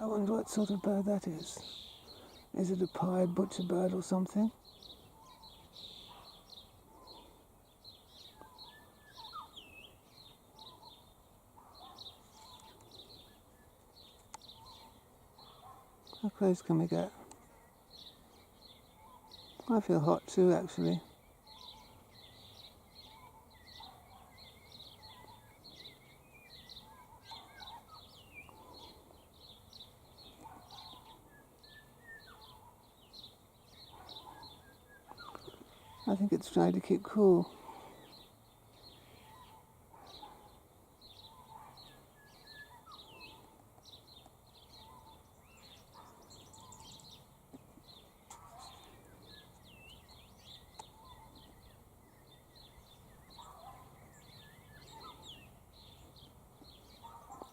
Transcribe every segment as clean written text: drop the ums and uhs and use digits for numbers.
I wonder what sort of bird that is. Is it a pied butcher bird or something? How close can we get? I feel hot too, actually. I think it's trying to keep cool.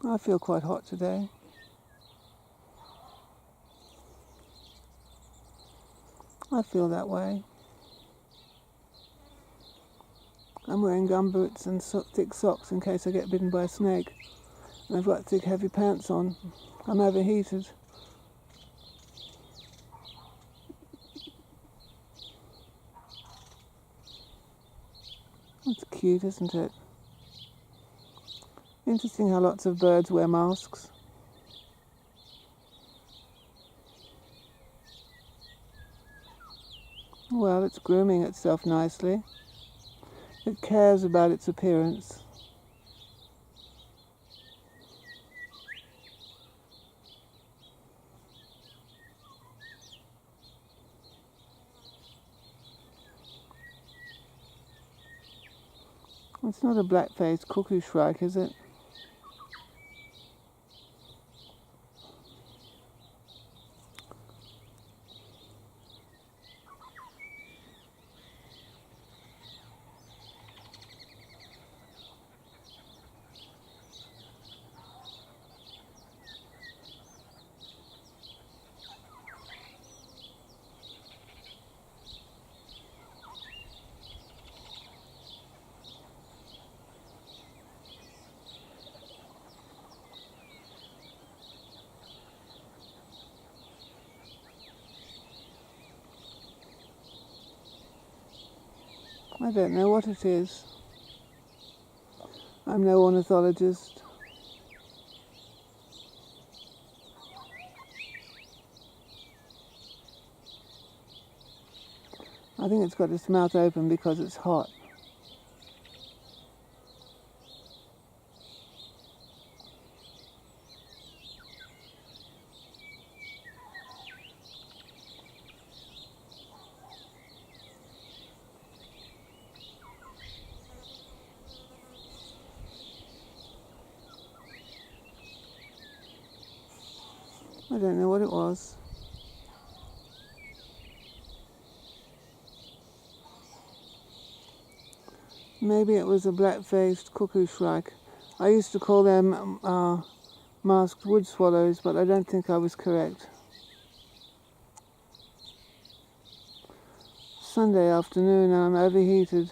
I feel quite hot today. I feel that way. I'm wearing gumboots and thick socks in case I get bitten by a snake. And I've got thick, heavy pants on. I'm overheated. It's cute, isn't it? Interesting how lots of birds wear masks. Well, it's grooming itself nicely. It cares about its appearance. It's not a black faced cuckoo shrike, is it? I don't know what it is. I'm no ornithologist. I think it's got its mouth open because it's hot. I don't know what it was. Maybe it was a black-faced cuckoo shrike. I used to call them masked woodswallows, but I don't think I was correct. Sunday afternoon and I'm overheated.